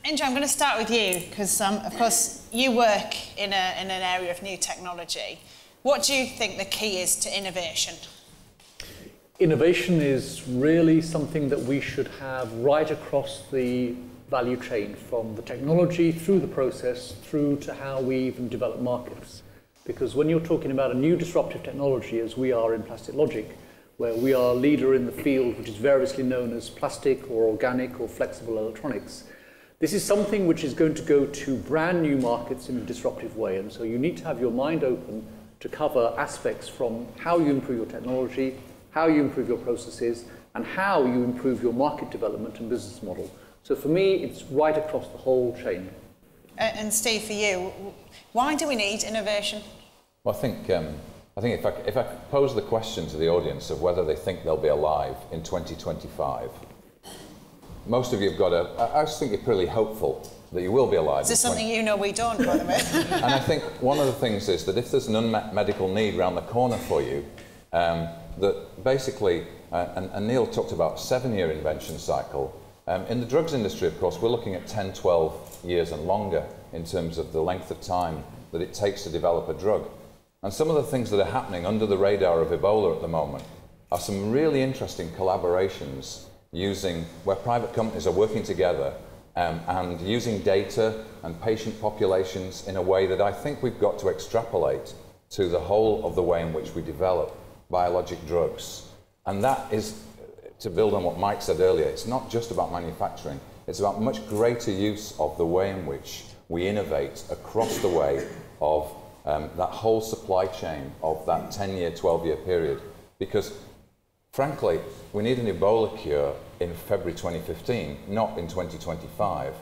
Indro, I'm going to start with you because, of course, you work in an area of new technology. What do you think the key is to innovation? Innovation is really something that we should have right across the value chain, from the technology through the process through to how we even develop markets. Because when you're talking about a new disruptive technology, as we are in Plastic Logic, where we are a leader in the field which is variously known as plastic or organic or flexible electronics, this is something which is going to go to brand new markets in a disruptive way. And so you need to have your mind open to cover aspects from how you improve your technology, how you improve your processes, and how you improve your market development and business model. So for me, it's right across the whole chain. And Steve, for you, why do we need innovation? Well, I think if I pose the question to the audience of whether they think they'll be alive in 2025, most of you have got I just think you're pretty hopeful that you will be alive. Is this something you know we don't, by the way? And I think one of the things is that if there's an unmet medical need around the corner for you, that basically, and Neil talked about 7-year invention cycle. In the drugs industry, of course, we're looking at 10, 12 years and longer in terms of the length of time that it takes to develop a drug. And some of the things that are happening under the radar of Ebola at the moment are some really interesting collaborations where private companies are working together and using data and patient populations in a way that I think we've got to extrapolate to the whole of the way in which we develop biologic drugs. And that is, to build on what Mike said earlier, it's not just about manufacturing, it's about much greater use of the way in which we innovate across the way of that whole supply chain of that 10-year, 12-year period. Because frankly, we need an Ebola cure in February 2015, not in 2025.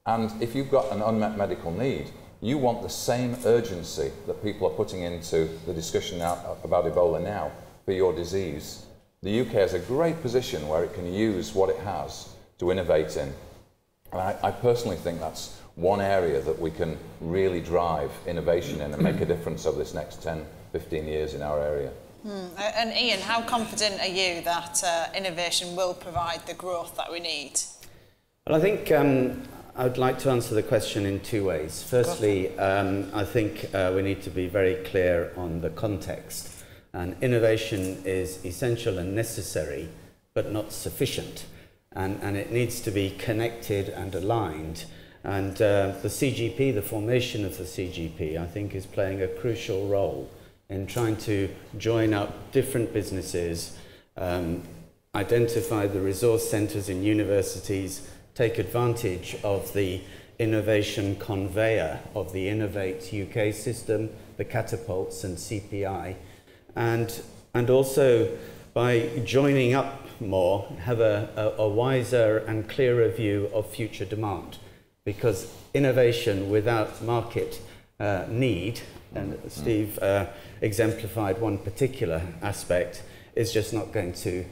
And if you've got an unmet medical need, you want the same urgency that people are putting into the discussion now about Ebola now for your disease. The UK has a great position where it can use what it has to innovate in. And I personally think that's one area that we can really drive innovation in and make a difference over this next 10, 15 years in our area. And Ian, how confident are you that innovation will provide the growth that we need? Well, I think I would like to answer the question in two ways. Firstly, I think we need to be very clear on the context. And innovation is essential and necessary, but not sufficient. And it needs to be connected and aligned. And the CGP, the formation of the CGP, I think is playing a crucial role in trying to join up different businesses, identify the resource centres in universities, take advantage of the innovation conveyor of the Innovate UK system, the catapults and CPI, and also by joining up more, have a wiser and clearer view of future demand. Because innovation without market need, and Steve exemplified one particular aspect, is just not going to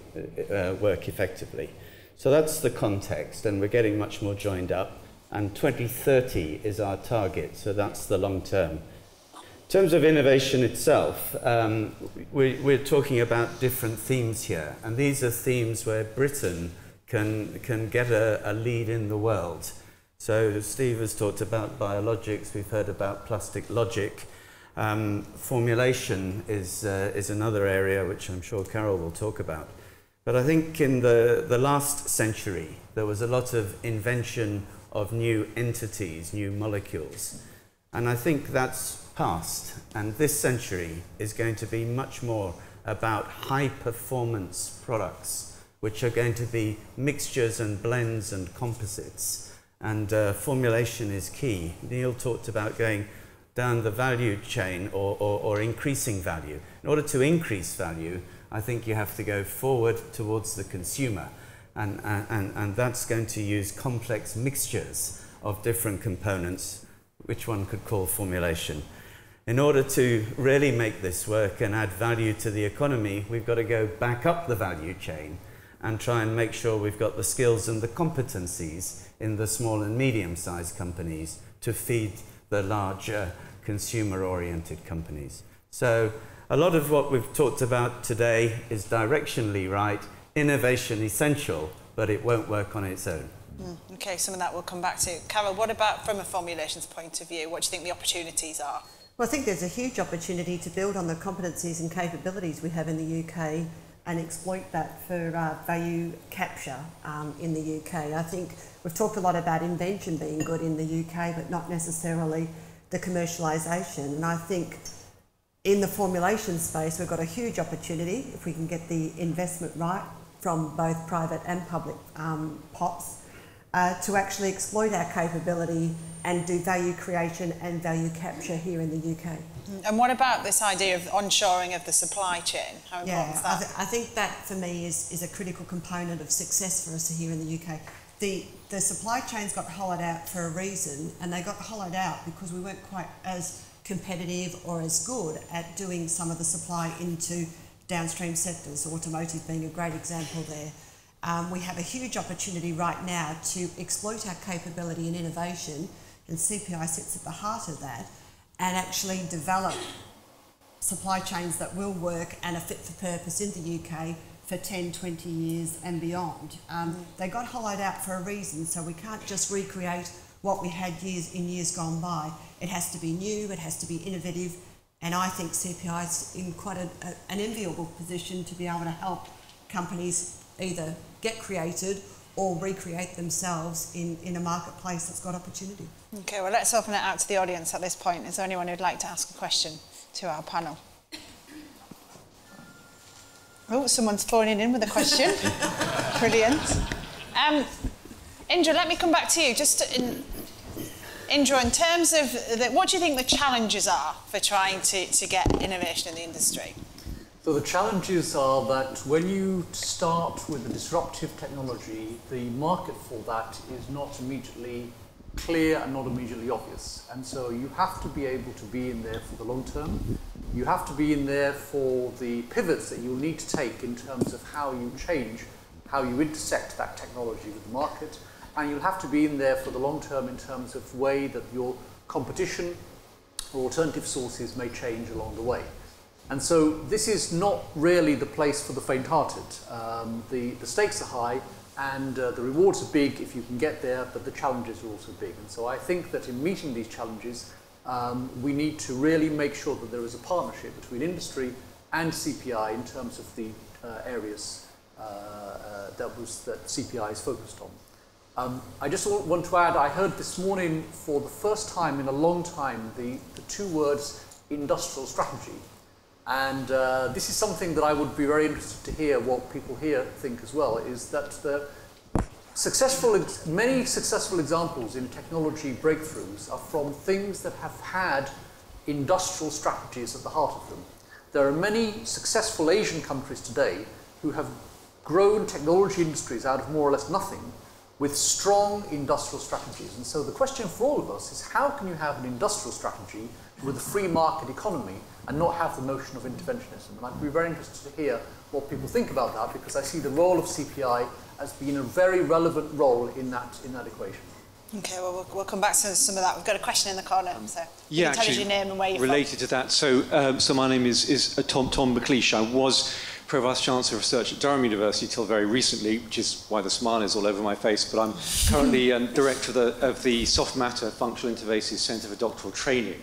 work effectively. So that's the context, and we're getting much more joined up, and 2030 is our target, so that's the long term. In terms of innovation itself, we're talking about different themes here, and these are themes where Britain can get a lead in the world. So Steve has talked about biologics, we've heard about plastic logic. Formulation is another area which I'm sure Carol will talk about. But I think in the last century, there was a lot of invention of new entities, new molecules. And I think that's past. And this century is going to be much more about high-performance products, which are going to be mixtures and blends and composites. And formulation is key. Neil talked about going down the value chain or increasing value. In order to increase value, I think you have to go forward towards the consumer. And that's going to use complex mixtures of different components, which one could call formulation. In order to really make this work and add value to the economy, we've got to go back up the value chain and try and make sure we've got the skills and the competencies in the small and medium-sized companies to feed the larger consumer-oriented companies. So a lot of what we've talked about today is directionally right, innovation essential, but it won't work on its own. Okay, some of that we'll come back to. Carol, what about from a formulations point of view? What do you think the opportunities are? Well, I think there's a huge opportunity to build on the competencies and capabilities we have in the UK and exploit that for value capture in the UK. I think we've talked a lot about invention being good in the UK, but not necessarily the commercialisation. And I think in the formulation space, we've got a huge opportunity if we can get the investment right from both private and public pots to actually exploit our capability and do value creation and value capture here in the UK. And what about this idea of onshoring of the supply chain? How important is that? I think that for me is a critical component of success for us here in the UK. The supply chains got hollowed out for a reason, and they got hollowed out because we weren't quite as competitive or as good at doing some of the supply into downstream sectors, automotive being a great example there. We have a huge opportunity right now to exploit our capability and innovation, and CPI sits at the heart of that, and actually develop supply chains that will work and are fit for purpose in the UK for 10, 20 years and beyond. They got hollowed out for a reason, so we can't just recreate what we had in years gone by. It has to be new, it has to be innovative, and I think CPI is in quite an enviable position to be able to help companies either get created or recreate themselves in a marketplace that's got opportunity. Okay, well, let's open it out to the audience at this point. Is there anyone who'd like to ask a question to our panel? Oh, someone's phoning in with a question. Brilliant. Indro, let me come back to you. Indro, in terms of, what do you think the challenges are for trying to get innovation in the industry? So the challenges are that when you start with a disruptive technology, the market for that is not immediately clear and not immediately obvious. And so you have to be able to be in there for the long term. You have to be in there for the pivots that you'll need to take in terms of how you change, how you intersect that technology with the market. And you'll have to be in there for the long term in terms of the way that your competition or alternative sources may change along the way. And so this is not really the place for the faint-hearted. The stakes are high and the rewards are big if you can get there, but the challenges are also big. And so I think that in meeting these challenges, we need to really make sure that there is a partnership between industry and CPI in terms of the areas that CPI is focused on. I just want to add, I heard this morning for the first time in a long time the two words industrial strategy. And this is something that I would be very interested to hear what people here think as well, is that the many successful examples in technology breakthroughs are from things that have had industrial strategies at the heart of them. There are many successful Asian countries today who have grown technology industries out of more or less nothing with strong industrial strategies. And so the question for all of us is, how can you have an industrial strategy with a free market economy and not have the notion of interventionism? And I'd be very interested to hear what people think about that, because I see the role of CPI as being a very relevant role in that equation. Okay, well, we'll come back to some of that. We've got a question in the corner, so yeah, you can tell us your name and where you're related from. to that. So my name is Tom McLeish. I was Pro-Vice Chancellor of Research at Durham University till very recently, which is why the smile is all over my face, but I'm currently Director of the Soft Matter Functional Interfaces Centre for Doctoral Training.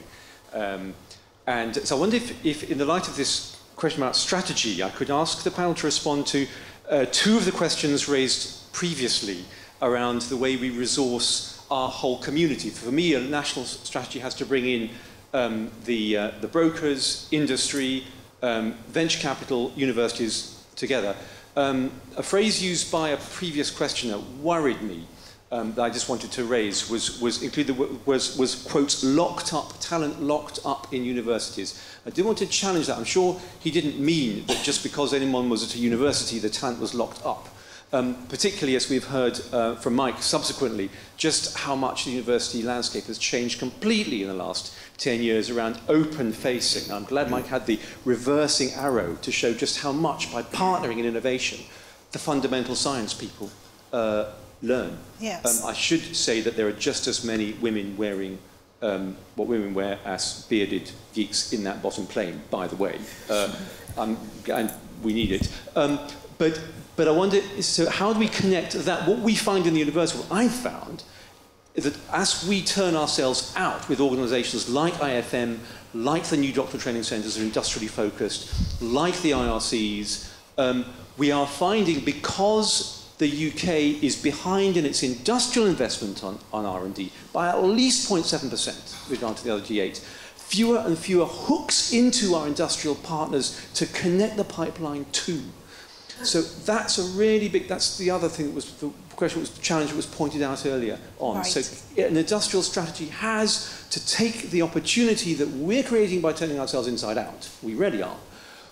And so I wonder if in the light of this question about strategy, I could ask the panel to respond to two of the questions raised previously around the way we resource our whole community. For me, a national strategy has to bring in the brokers, industry, venture capital, universities together. A phrase used by a previous questioner worried me, that I just wanted to raise was quote, locked up, talent locked up in universities. I did want to challenge that. I'm sure he didn't mean that just because anyone was at a university, the talent was locked up. Particularly as we've heard from Mike subsequently, just how much the university landscape has changed completely in the last 10 years around open facing. I'm glad Mike had the reversing arrow to show just how much, by partnering in innovation, the fundamental science people learn. Yes. I should say that there are just as many women wearing what women wear as bearded geeks in that bottom plane, by the way. And we need it. But But I wonder, so how do we connect that? What we find in the university, what I've found, is that as we turn ourselves out with organisations like IFM, like the new doctoral training centres that are industrially focused, like the IRCs, we are finding, because the UK is behind in its industrial investment on R&D by at least 0.7% with regard to the other G8, fewer and fewer hooks into our industrial partners to connect the pipeline to. So that's a really big, that's the other thing that was, the question was, the challenge that was pointed out earlier on. Right. So an industrial strategy has to take the opportunity that we're creating by turning ourselves inside out, we really are,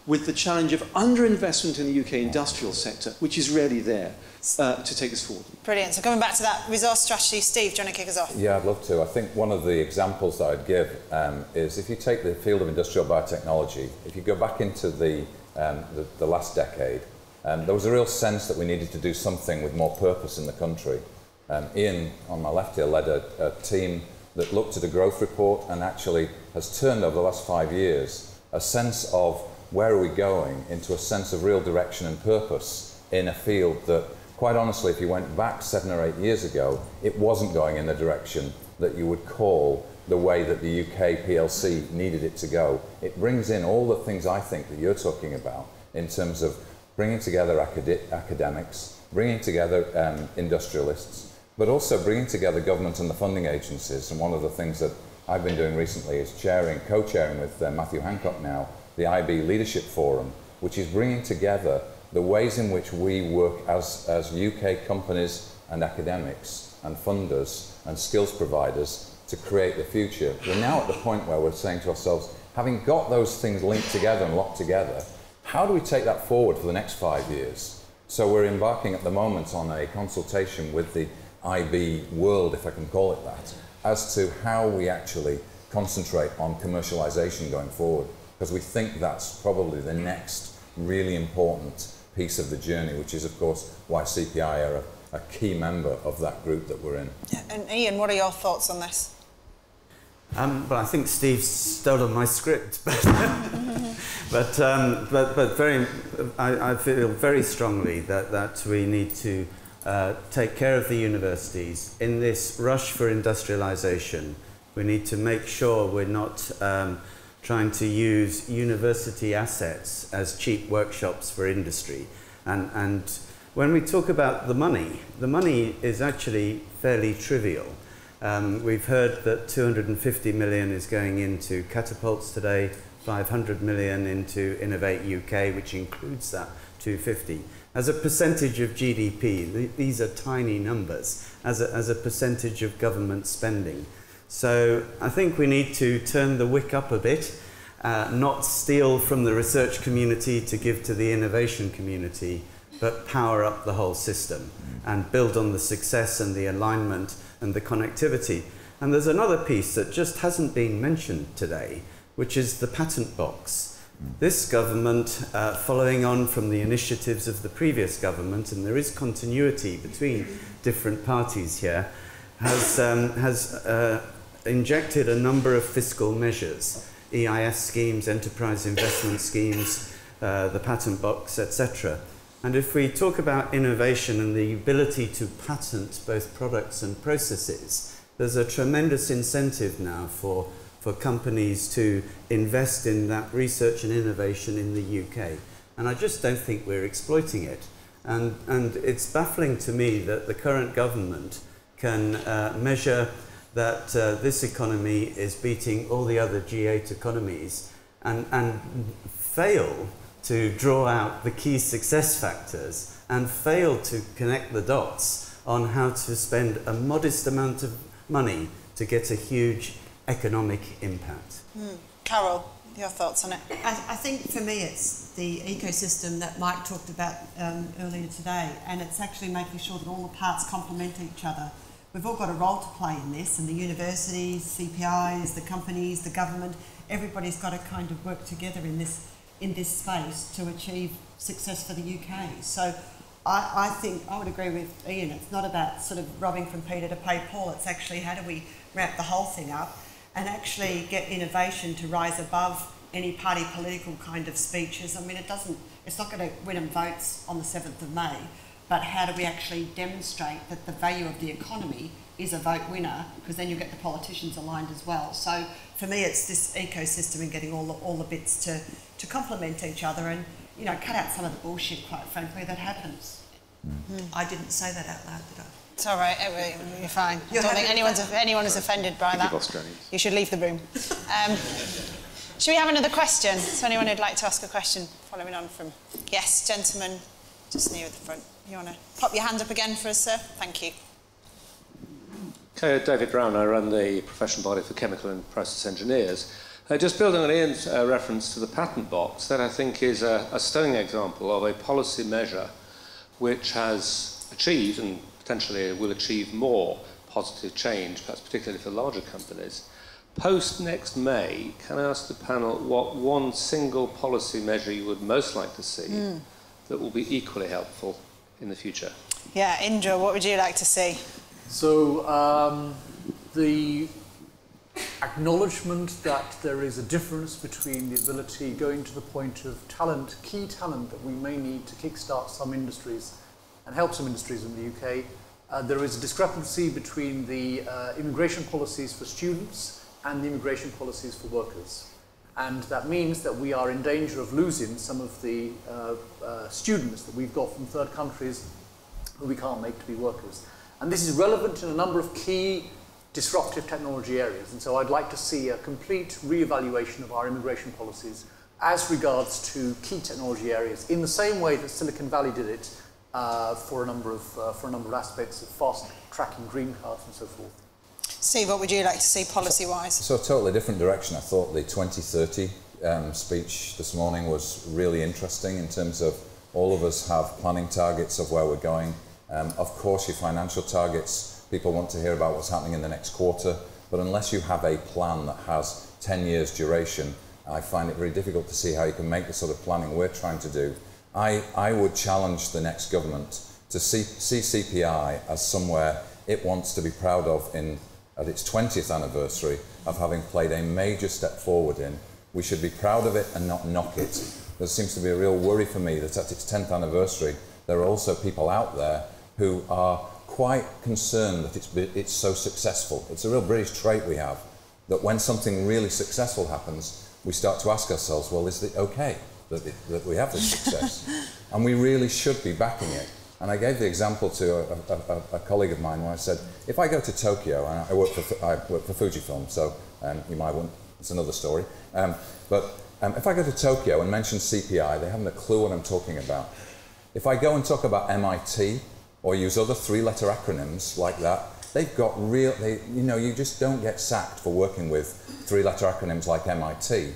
with the challenge of underinvestment in the UK industrial sector, which is rarely there, to take us forward. Brilliant. So coming back to that resource strategy, Steve, do you want to kick us off? Yeah, I'd love to. I think one of the examples that I'd give is if you take the field of industrial biotechnology, if you go back into the last decade, there was a real sense that we needed to do something with more purpose in the country. Ian, on my left here, led a team that looked at a growth report and actually has turned over the last 5 years a sense of where are we going into a sense of real direction and purpose in a field that, quite honestly, if you went back 7 or 8 years ago, it wasn't going in the direction that you would call the way that the UK PLC needed it to go. It brings in all the things I think that you're talking about in terms of bringing together academics, bringing together industrialists, but also bringing together government and the funding agencies. And one of the things that I've been doing recently is co-chairing with Matthew Hancock now, the IB Leadership Forum, which is bringing together the ways in which we work as UK companies and academics and funders and skills providers to create the future. We're now at the point where we're saying to ourselves, having got those things linked together and locked together, how do we take that forward for the next 5 years? So we're embarking at the moment on a consultation with the IB world, if I can call it that, as to how we actually concentrate on commercialisation going forward, because we think that's probably the next really important piece of the journey, which is, of course, why CPI are a key member of that group that we're in. Yeah. And Ian, what are your thoughts on this? Well, I think Steve's stolen my script, but I feel very strongly that we need to take care of the universities in this rush for industrialisation. We need to make sure we're not trying to use university assets as cheap workshops for industry. And when we talk about the money is actually fairly trivial. We've heard that 250 million is going into catapults today, 500 million into Innovate UK, which includes that 250. As a percentage of GDP, these are tiny numbers as a percentage of government spending. So I think we need to turn the wick up a bit, not steal from the research community to give to the innovation community, but power up the whole system and build on the success and the alignment and the connectivity. And there's another piece that just hasn't been mentioned today, which is the patent box. This government, following on from the initiatives of the previous government, and there is continuity between different parties here, has injected a number of fiscal measures, EIS schemes, enterprise investment schemes, the patent box, etc. And if we talk about innovation and the ability to patent both products and processes, there's a tremendous incentive now for companies to invest in that research and innovation in the UK. And I just don't think we're exploiting it. And it's baffling to me that the current government can measure that this economy is beating all the other G8 economies and fail to draw out the key success factors and fail to connect the dots on how to spend a modest amount of money to get a huge economic impact. Carol, your thoughts on it? I think for me it's the ecosystem that Mike talked about earlier today, and it's actually making sure that all the parts complement each other. We've all got a role to play in this, and the universities, CPIs, the companies, the government, everybody's got to kind of work together in this space to achieve success for the UK. So I think I would agree with Ian, it's not about sort of robbing from Peter to pay Paul, it's actually how do we wrap the whole thing up and actually get innovation to rise above any party political kind of speeches. I mean, it's it's not going to win them votes on the 7th of May, but how do we actually demonstrate that the value of the economy is a vote winner, because then you get the politicians aligned as well. So for me, it's this ecosystem and getting all the bits to complement each other and, you know, cut out some of the bullshit, quite frankly, that happens. I didn't say that out loud, did I? It's all right, you're fine. I don't think anyone is offended by that. You should leave the room. Should we have another question? Is there anyone who'd like to ask a question following on from... Yes, gentleman, just near the front. You want to pop your hand up again for us, sir? Thank you. Okay, David Brown, I run the professional body for chemical and process engineers. Just building on Ian's reference to the patent box, that I think is a stunning example of a policy measure which has achieved, and potentially will achieve more positive change, perhaps particularly for larger companies. Post next May, can I ask the panel what one single policy measure you would most like to see that will be equally helpful in the future? Yeah, Indro, what would you like to see? So the acknowledgement that there is a difference between the ability going to the point of talent, key talent that we may need to kickstart some industries and help some industries in the UK. There is a discrepancy between the immigration policies for students and the immigration policies for workers. And that means that we are in danger of losing some of the students that we've got from third countries who we can't make to be workers. And this is relevant in a number of key disruptive technology areas. And so I'd like to see a complete re-evaluation of our immigration policies as regards to key technology areas, in the same way that Silicon Valley did it for a number of aspects of fast tracking green cards and so forth. Steve, what would you like to see policy-wise? So a totally different direction. I thought the 2030 speech this morning was really interesting in terms of all of us have planning targets of where we're going. Of course, your financial targets, people want to hear about what's happening in the next quarter, but unless you have a plan that has 10 years duration, I find it very difficult to see how you can make the sort of planning we're trying to do. I would challenge the next government to see CPI as somewhere it wants to be proud of at its 20th anniversary of having played a major step forward in. We should be proud of it and not knock it. There seems to be a real worry for me that at its 10th anniversary, there are also people out there who are quite concerned that it's so successful. It's a real British trait we have, that when something really successful happens, we start to ask ourselves, well, is it okay that we have this success? And we really should be backing it. And I gave the example to a colleague of mine where I said, if I go to Tokyo, and I work for Fujifilm, so you might want, it's another story, but if I go to Tokyo and mention CPI, they haven't a clue what I'm talking about. If I go and talk about MIT, or use other three-letter acronyms like that, they've got you just don't get sacked for working with three-letter acronyms like MIT.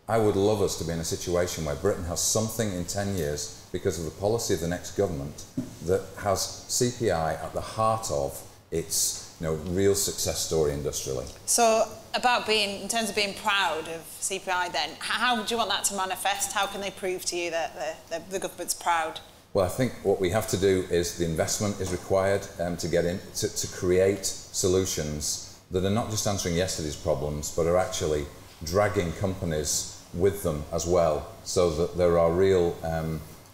I would love us to be in a situation where Britain has something in 10 years because of the policy of the next government that has CPI at the heart of its real success story industrially. So in terms of being proud of CPI then, how do you want that to manifest? How can they prove to you that the government's proud? Well, I think what we have to do is the investment is required to get in, to create solutions that are not just answering yesterday's problems, but are actually dragging companies with them as well, so that there are real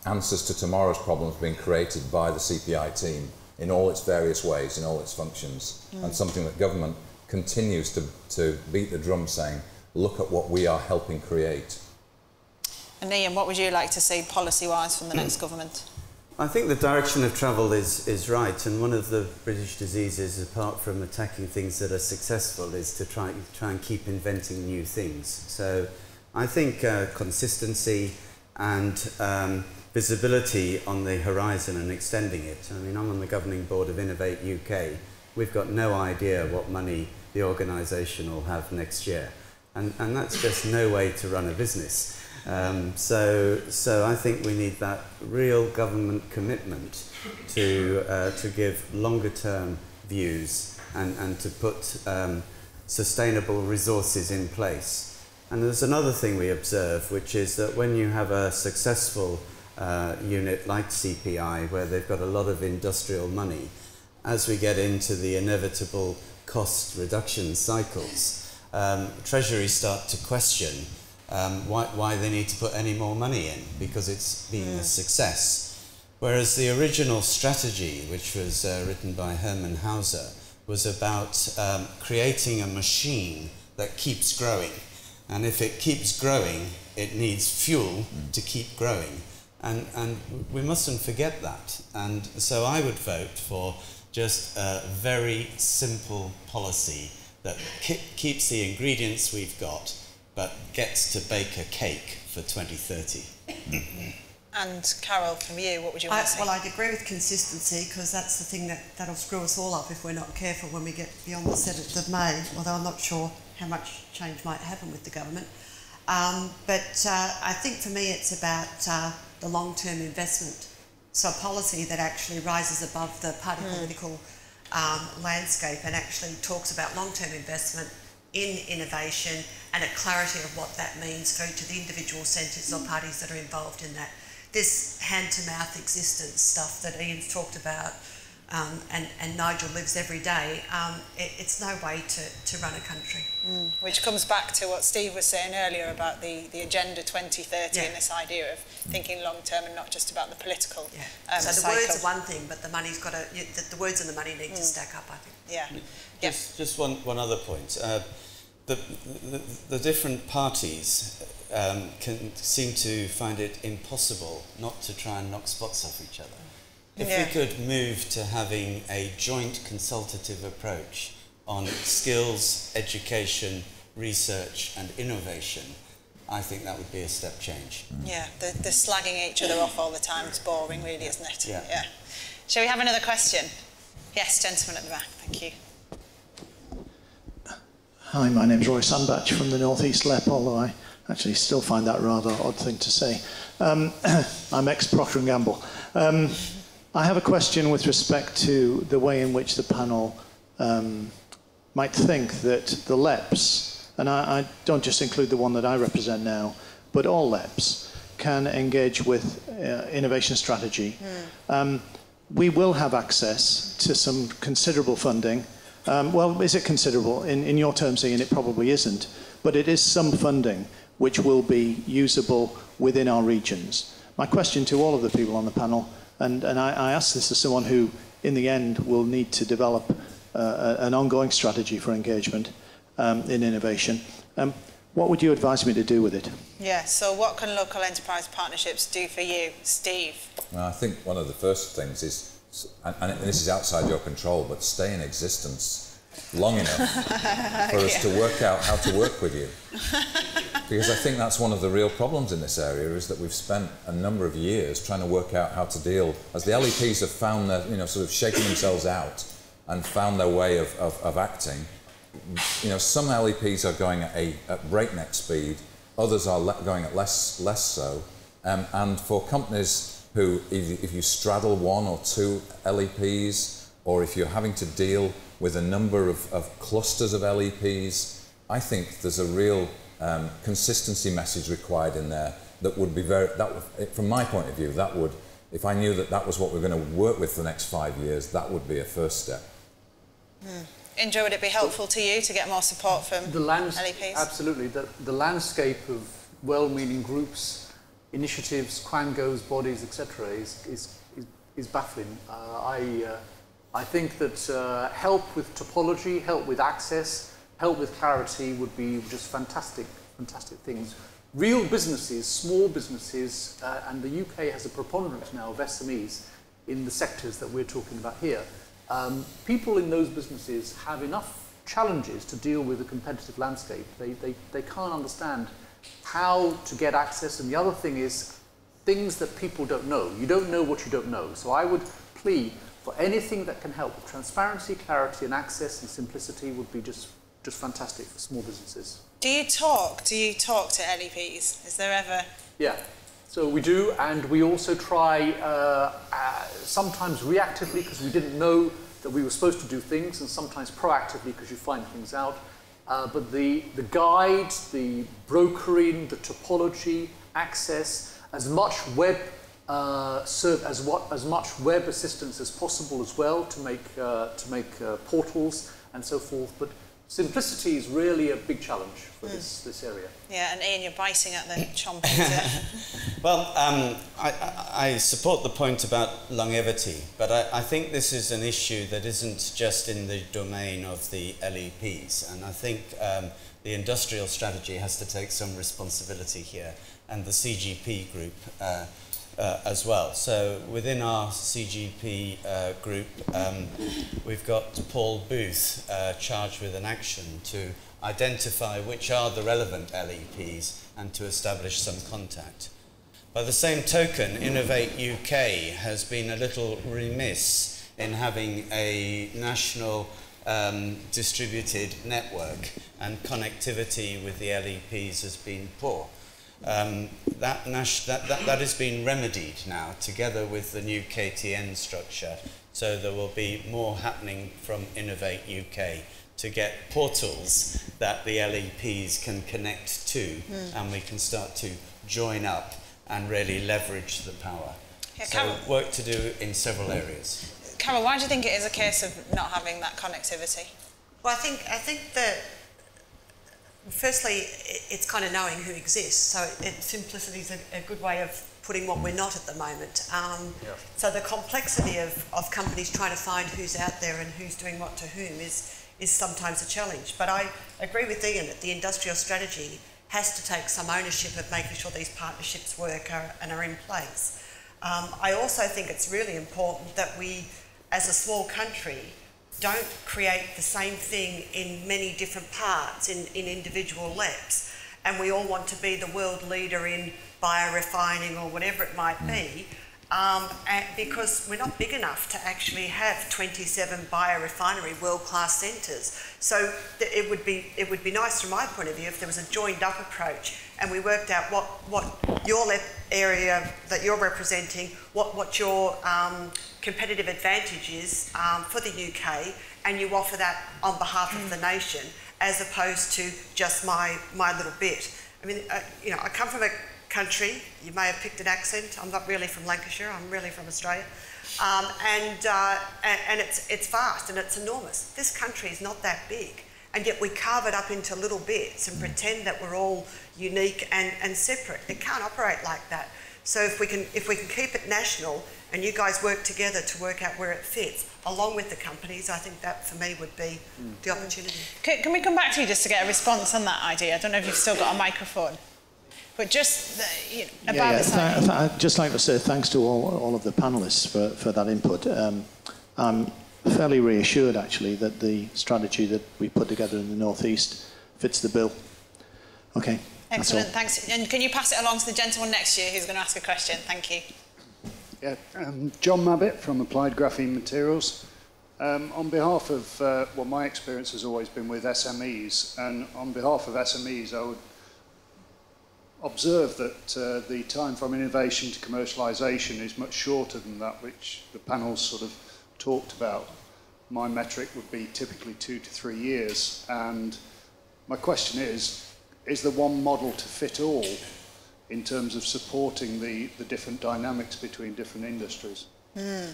answers to tomorrow's problems being created by the CPI team in all its various ways, in all its functions, and something that government continues to beat the drum saying, look at what we are helping create. And Ian, what would you like to see policy-wise from the next government? I think the direction of travel is right, and one of the British diseases, apart from attacking things that are successful, is to try and keep inventing new things. So I think consistency and visibility on the horizon and extending it. I mean, I'm on the governing board of Innovate UK. We've got no idea what money the organisation will have next year, and that's just no way to run a business. So I think we need that real government commitment to give longer term views and to put sustainable resources in place. And there's another thing we observe, which is that when you have a successful unit like CPI, where they've got a lot of industrial money, as we get into the inevitable cost reduction cycles, Treasury start to question why they need to put any more money in, because it's been a success. Whereas the original strategy, which was written by Hermann Hauser, was about creating a machine that keeps growing. And if it keeps growing, it needs fuel to keep growing. And we mustn't forget that. And so I would vote for just a very simple policy that keeps the ingredients we've got, but gets to bake a cake for 2030. And Carol, from you, what would you want to say? Well, I'd agree with consistency, because that's the thing that'll screw us all up if we're not careful when we get beyond the 7th of May, although I'm not sure how much change might happen with the government. But I think for me it's about the long-term investment. So a policy that actually rises above the party political landscape and actually talks about long-term investment in innovation and a clarity of what that means for each of the individual centres or parties that are involved in that. This hand-to-mouth existence stuff that Ian's talked about and Nigel lives every day, it's no way to run a country. Which comes back to what Steve was saying earlier about the Agenda 2030 and this idea of thinking long-term and not just about the political So the cycle. words are one thing, but the money's got to, the words and the money need to stack up, I think. Just one other point. The different parties can seem to find it impossible not to try and knock spots off each other. If we could move to having a joint consultative approach on skills, education, research and innovation, I think that would be a step change. Yeah, the slagging each other off all the time is boring, really, isn't it? Yeah. Shall we have another question? Yes, gentleman at the back, thank you. Hi, my name's Roy Sandbach from the North East LEP, although I actually still find that a rather odd thing to say. I'm ex-Procter & Gamble. I have a question with respect to the way in which the panel might think that the LEPs, and I don't just include the one that I represent now, but all LEPs can engage with innovation strategy. We will have access to some considerable funding. Well, is it considerable? In your terms, Ian, it probably isn't, but it is some funding which will be usable within our regions. My question to all of the people on the panel, and I ask this as someone who, in the end, will need to develop an ongoing strategy for engagement in innovation. What would you advise me to do with it? Yeah, so what can local enterprise partnerships do for you, Steve? Well, I think one of the first things is, and this is outside your control, but stay in existence long enough for us to work out how to work with you. Because I think that's one of the real problems in this area, is that we've spent a number of years trying to work out how to deal, as the LEPs have found their, sort of shaken themselves out and found their way of acting. Some LEPs are going at breakneck speed, others are going at less so, and for companies who, if you straddle one or two LEPs, or if you're having to deal with a number of clusters of LEPs, I think there's a real consistency message required in there that would be from my point of view, that would, if I knew that was what we're going to work with for the next 5 years, that would be a first step. Indro, would it be helpful to you to get more support from LEPs? Absolutely. The landscape of well-meaning groups, initiatives, quangos, bodies, etc., is baffling. I think that help with topology, help with access, help with clarity would be just fantastic things. Real businesses, small businesses, and the UK has a preponderance now of SMEs in the sectors that we're talking about here. People in those businesses have enough challenges to deal with the competitive landscape. They can't understand how to get access, and the other thing is things that people don't know. You don't know what you don't know. So I would plead for anything that can help. Transparency, clarity and access and simplicity would be just fantastic for small businesses. Do you talk to LEPs? Is there ever... Yeah, so we do, and we also try sometimes reactively because we didn't know that we were supposed to do things, and sometimes proactively because you find things out. But the guide, the brokering, the topology, access, as much web as much web assistance as possible as well to make portals and so forth. But simplicity is really a big challenge for this area. Yeah, and Ian, you're biting at the chomping. Well, I support the point about longevity, but I think this is an issue that isn't just in the domain of the LEPs, and I think the industrial strategy has to take some responsibility here, and the CGP group as well. So within our CGP group, we've got Paul Booth charged with an action to identify which are the relevant LEPs and to establish some contact. By the same token, Innovate UK has been a little remiss in having a national distributed network, and connectivity with the LEPs has been poor. That has been remedied now together with the new KTN structure, so there will be more happening from Innovate UK to get portals that the LEPs can connect to, and we can start to join up and really leverage the power. Yeah, so work to do in several areas. Carol, why do you think it is a case of not having that connectivity? Well, I think that firstly, it's kind of knowing who exists. So simplicity is a good way of putting what we're not at the moment. So the complexity of companies trying to find who's out there and who's doing what to whom is sometimes a challenge. But I agree with Ian that the industrial strategy has to take some ownership of making sure these partnerships work and are in place. I also think it's really important that we, as a small country, don't create the same thing in many different parts, in individual labs. And we all want to be the world leader in biorefining or whatever it might be, because we're not big enough to actually have 27 biorefinery world-class centres. So it would be nice from my point of view if there was a joined-up approach and we worked out what your area that you're representing, what your competitive advantage is for the UK, and you offer that on behalf of the nation, as opposed to just my little bit. I mean, I come from a country, you may have picked an accent, I'm not really from Lancashire, I'm really from Australia, and it's vast and it's enormous. This country is not that big, and yet we carve it up into little bits and pretend that we're all unique and separate. It can't operate like that. So if we can keep it national and you guys work together to work out where it fits, along with the companies, I think that for me would be the opportunity. Can we come back to you just to get a response on that idea? I don't know if you've still got a microphone. But just about this idea. I'd just like to say thanks to all of the panellists for that input. I'm fairly reassured, actually, that the strategy that we put together in the North East fits the bill. Okay. Excellent, thanks. And can you pass it along to the gentleman next to you who's going to ask a question? Thank you. Yeah, John Mabbott from Applied Graphene Materials. On behalf of, my experience has always been with SMEs, and on behalf of SMEs, I would observe that the time from innovation to commercialisation is much shorter than that which the panel sort of talked about. My metric would be typically 2 to 3 years, and my question is there one model to fit all in terms of supporting the different dynamics between different industries? Who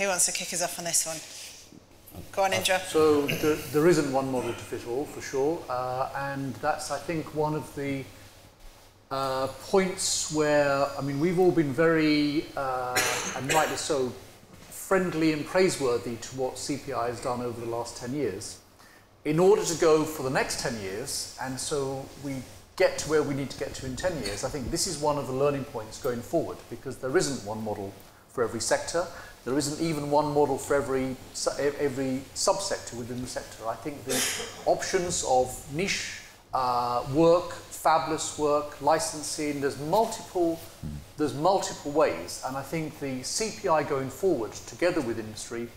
wants to kick us off on this one? Go on, Indro. So there isn't one model to fit all, for sure, and that's, I think, one of the points where, I mean, we've all been very, and rightly so, friendly and praiseworthy to what CPI has done over the last 10 years. In order to go for the next 10 years, and so we get to where we need to get to in 10 years, I think this is one of the learning points going forward, because there isn't one model for every sector. There isn't even one model for every subsector within the sector. I think the options of niche work, fabless work, licensing, there's multiple ways, and I think the CPI going forward, together with industry,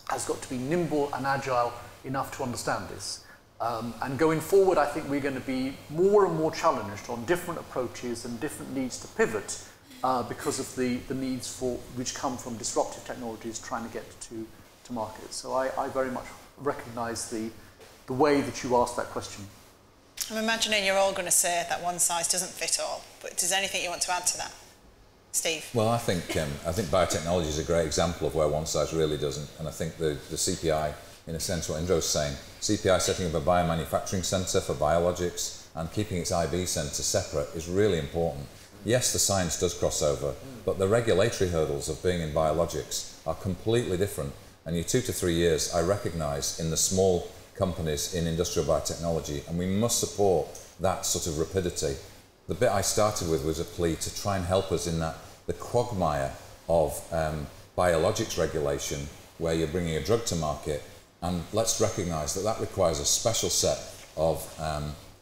has got to be nimble and agile enough to understand this. And going forward, I think we're going to be more and more challenged on different approaches and different needs to pivot because of the needs which come from disruptive technologies trying to get to market. So I very much recognise the way that you asked that question. I'm imagining you're all going to say that one size doesn't fit all, but is there anything you want to add to that? Steve? Well, I think biotechnology is a great example of where one size really doesn't, and I think the CPI in a sense, what Indro's saying. CPI setting up a biomanufacturing centre for biologics and keeping its IB centre separate is really important. Yes, the science does cross over, but the regulatory hurdles of being in biologics are completely different. And your 2 to 3 years, I recognise in the small companies in industrial biotechnology, and we must support that sort of rapidity. The bit I started with was a plea to try and help us in that the quagmire of biologics regulation, where you're bringing a drug to market, and let's recognise that that requires a special set of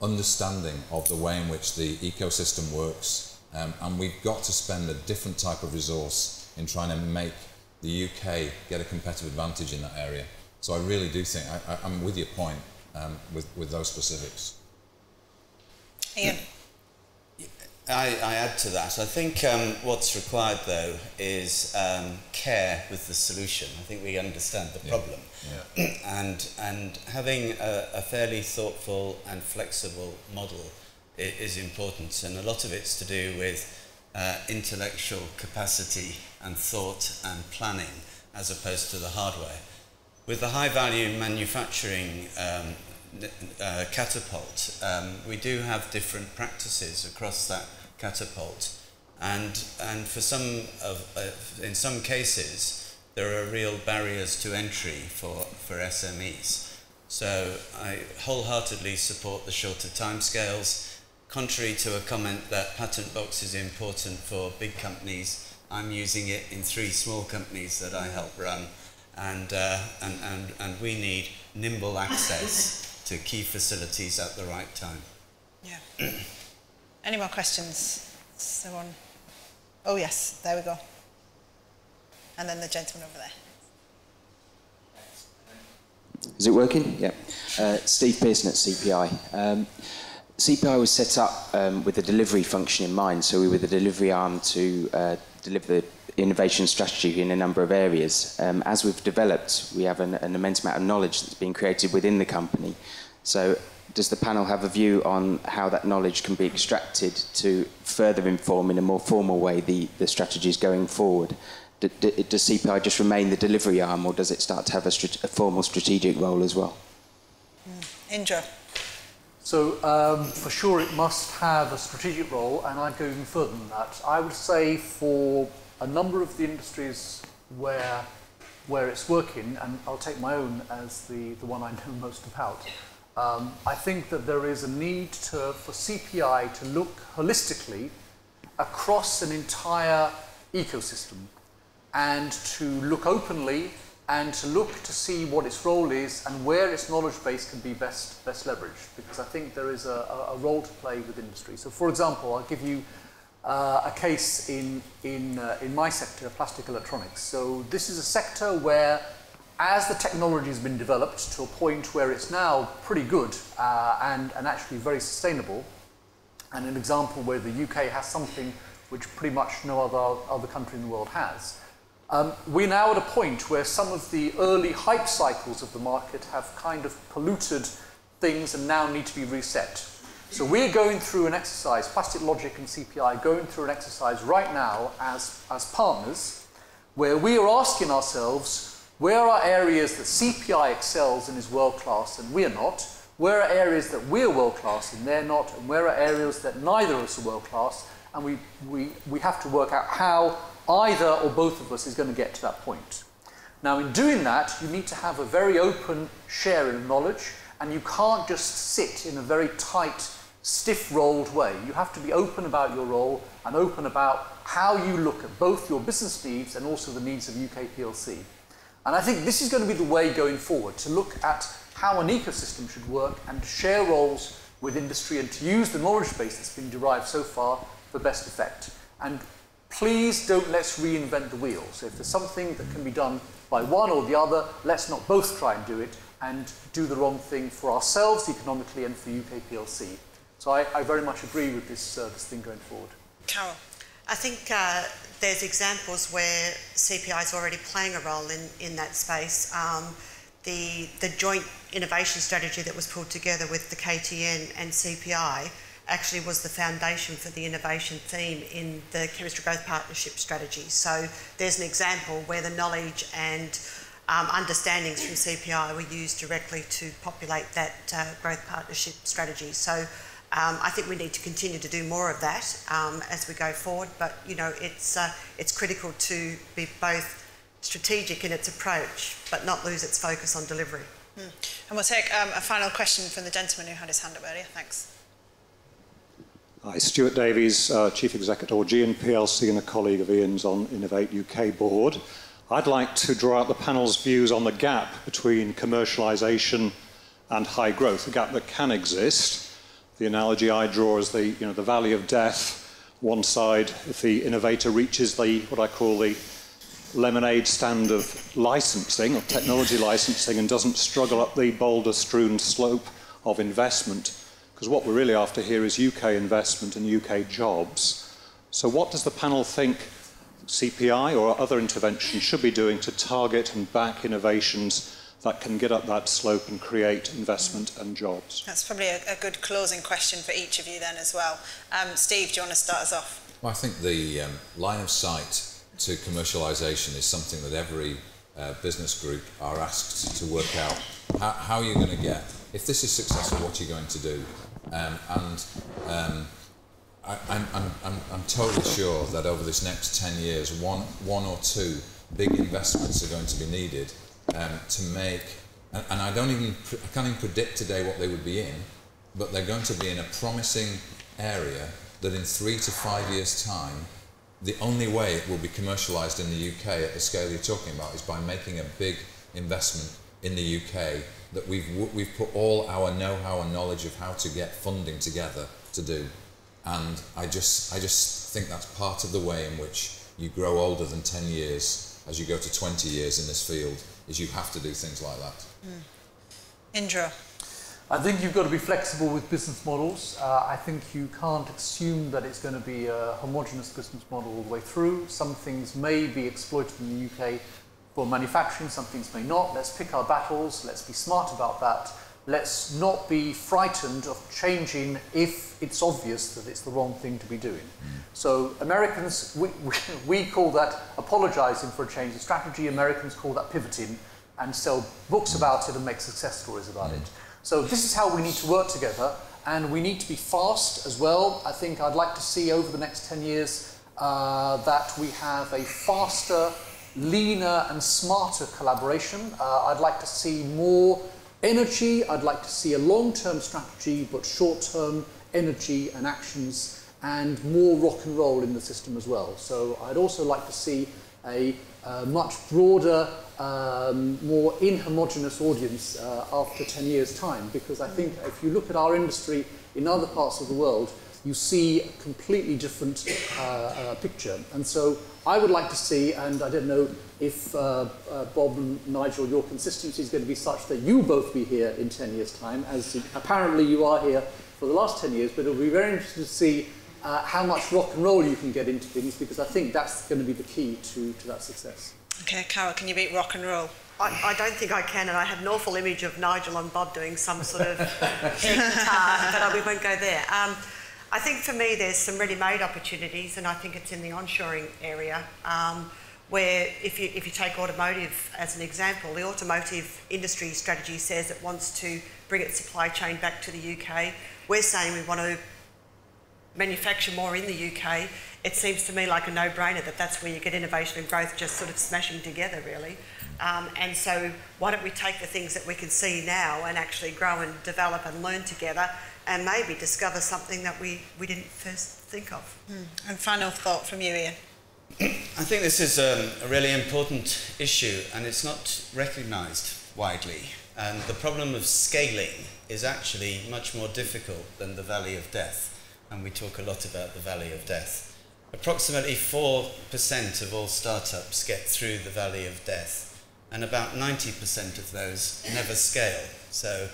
understanding of the way in which the ecosystem works. And we've got to spend a different type of resource in trying to make the UK get a competitive advantage in that area. So I really do think, I'm with your point with those specifics. Ian? I add to that. I think what's required, though, is care with the solution. I think we understand the problem. Yeah. And having a fairly thoughtful and flexible model is important, and a lot of it's to do with intellectual capacity and thought and planning as opposed to the hardware. With the high-value manufacturing catapult, we do have different practices across that catapult, and for in some cases there are real barriers to entry for SMEs. So I wholeheartedly support the shorter timescales. Contrary to a comment that patent box is important for big companies, I'm using it in 3 small companies that I help run, and we need nimble access to key facilities at the right time. Yeah. Any more questions? Someone? Oh yes, there we go. And then the gentleman over there. Is it working? Yeah. Steve Pearson at CPI. CPI was set up with a delivery function in mind, so we were the delivery arm to deliver the innovation strategy in a number of areas. As we've developed, we have an immense amount of knowledge that's been created within the company. So does the panel have a view on how that knowledge can be extracted to further inform in a more formal way the strategies going forward? Does CPI just remain the delivery arm, or does it start to have a formal strategic role as well? Indro. So for sure it must have a strategic role, and I'd go even further than that. I would say for a number of the industries where it's working, and I'll take my own as the one I know most about, I think that there is a need for CPI to look holistically across an entire ecosystem, and to look openly and to look to see what its role is and where its knowledge base can be best leveraged, because I think there is a role to play with industry. So for example, I'll give you a case in my sector, plastic electronics. So this is a sector where, as the technology has been developed to a point where it's now pretty good and actually very sustainable, and an example where the UK has something which pretty much no other country in the world has, we're now at a point where some of the early hype cycles of the market have kind of polluted things and now need to be reset. So we're going through an exercise, Plastic Logic and CPI, going through an exercise right now as partners, where we are asking ourselves, where are areas that CPI excels and is world-class and we're not? Where are areas that we're world-class and they're not? And where are areas that neither of us are world-class? And we have to work out how either or both of us is going to get to that point. Now, in doing that, you need to have a very open sharing of knowledge, and you can't just sit in a very tight, stiff-rolled way. You have to be open about your role and open about how you look at both your business needs and also the needs of UK PLC. And I think this is going to be the way going forward, to look at how an ecosystem should work and to share roles with industry and to use the knowledge base that's been derived so far for best effect. And please don't let's reinvent the wheel. So if there's something that can be done by one or the other, let's not both try and do it and do the wrong thing for ourselves economically and for UK PLC. So I very much agree with this thing going forward. Carol. I think there's examples where CPI is already playing a role in that space. The joint innovation strategy that was pulled together with the KTN and CPI actually was the foundation for the innovation theme in the Chemistry Growth Partnership strategy. So there's an example where the knowledge and understandings from CPI were used directly to populate that growth partnership strategy. So I think we need to continue to do more of that as we go forward. But you know, it's critical to be both strategic in its approach, but not lose its focus on delivery. And we'll take a final question from the gentleman who had his hand up earlier. Thanks. Hi, Stuart Davies, Chief Executive of Orgean PLC and a colleague of Ian's on Innovate UK board. I'd like to draw out the panel's views on the gap between commercialisation and high growth, a gap that can exist. The analogy I draw is the valley of death. One side, if the innovator reaches what I call the lemonade stand of licensing, of technology licensing, and doesn't struggle up the boulder-strewn slope of investment, because what we're really after here is UK investment and UK jobs. So what does the panel think CPI or other interventions should be doing to target and back innovations that can get up that slope and create investment and jobs? That's probably a good closing question for each of you then as well. Steve, do you want to start us off? Well, I think the line of sight to commercialisation is something that every business group are asked to work out. How are you going to get, if this is successful, what are you going to do? I'm totally sure that over this next 10 years, one or two big investments are going to be needed to make, and I can't even predict today what they would be in, but they're going to be in a promising area that in 3 to 5 years' time, the only way it will be commercialised in the UK at the scale you're talking about is by making a big investment in the UK that we've put all our know-how and knowledge of how to get funding together to do. And I just think that's part of the way in which you grow older than 10 years as you go to 20 years in this field, is you have to do things like that. Indro. I think you've got to be flexible with business models. I think you can't assume that it's going to be a homogeneous business model all the way through. Some things may be exploited in the UK for manufacturing, some things may not. Let's pick our battles, let's be smart about that. Let's not be frightened of changing if it's obvious that it's the wrong thing to be doing. So Americans, we call that apologising for a change in strategy. Americans call that pivoting and sell books about it and make success stories about it. So this is how we need to work together, and we need to be fast as well. I think I'd like to see over the next 10 years that we have a faster, leaner and smarter collaboration. I'd like to see more energy. I'd like to see a long-term strategy, but short-term energy and actions, and more rock and roll in the system as well. So I'd also like to see a much broader, more inhomogeneous audience after 10 years' time, because I think if you look at our industry in other parts of the world, you see a completely different picture. And so I would like to see, and I don't know if Bob and Nigel, your consistency is going to be such that you both be here in 10 years' time, as apparently you are here for the last 10 years, but it'll be very interesting to see how much rock and roll you can get into things, because I think that's going to be the key to that success. Okay, Carol, can you beat rock and roll? I don't think I can, and I had an awful image of Nigel and Bob doing some sort of guitar, but we won't go there. I think for me there's some ready-made opportunities, and I think it's in the onshoring area, where if you take automotive as an example, the automotive industry strategy says it wants to bring its supply chain back to the UK. We're saying we want to manufacture more in the UK. It seems to me like a no-brainer that that's where you get innovation and growth just sort of smashing together, really. And so why don't we take the things that we can see now and actually grow and develop and learn together, and maybe discover something that we didn't first think of. And final thought from you, Ian. I think this is a really important issue, and it's not recognised widely. And the problem of scaling is actually much more difficult than the valley of death. And we talk a lot about the valley of death. Approximately 4% of all startups get through the valley of death, and about 90% of those never scale. So,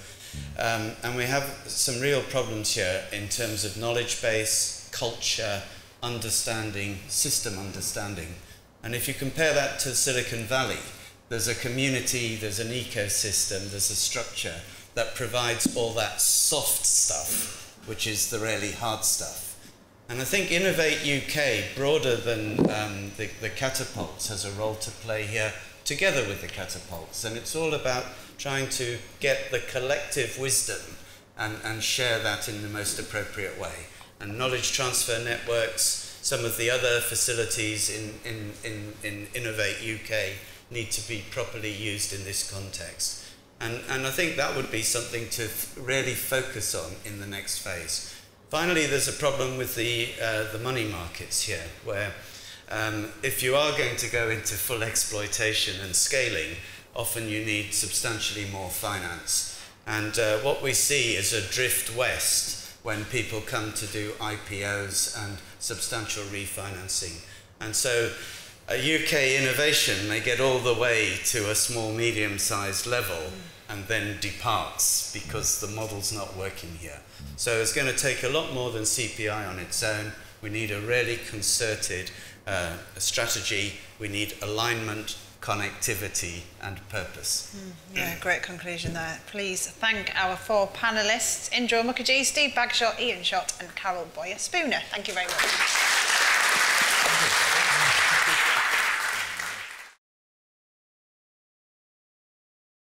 and we have some real problems here in terms of knowledge base, culture, understanding, system understanding. And if you compare that to Silicon Valley, there's a community, there's an ecosystem, there's a structure that provides all that soft stuff, which is the really hard stuff. And I think Innovate UK, broader than the catapults, has a role to play here together with the catapults. And it's all about trying to get the collective wisdom and share that in the most appropriate way. And knowledge transfer networks, some of the other facilities in Innovate UK need to be properly used in this context. And I think that would be something to really focus on in the next phase. Finally, there's a problem with the money markets here, where if you are going to go into full exploitation and scaling, often you need substantially more finance. And what we see is a drift west when people come to do IPOs and substantial refinancing. And so a UK innovation may get all the way to a small, medium-sized level and then departs because the model's not working here. So it's going to take a lot more than CPI on its own. We need a really concerted strategy. We need alignment, connectivity and purpose. Yeah, great conclusion there. Please thank our 4 panellists, Indro Mukerjee, Steve Bagshaw, Ian Shott and Carol Boyer-Spooner. Thank you very much.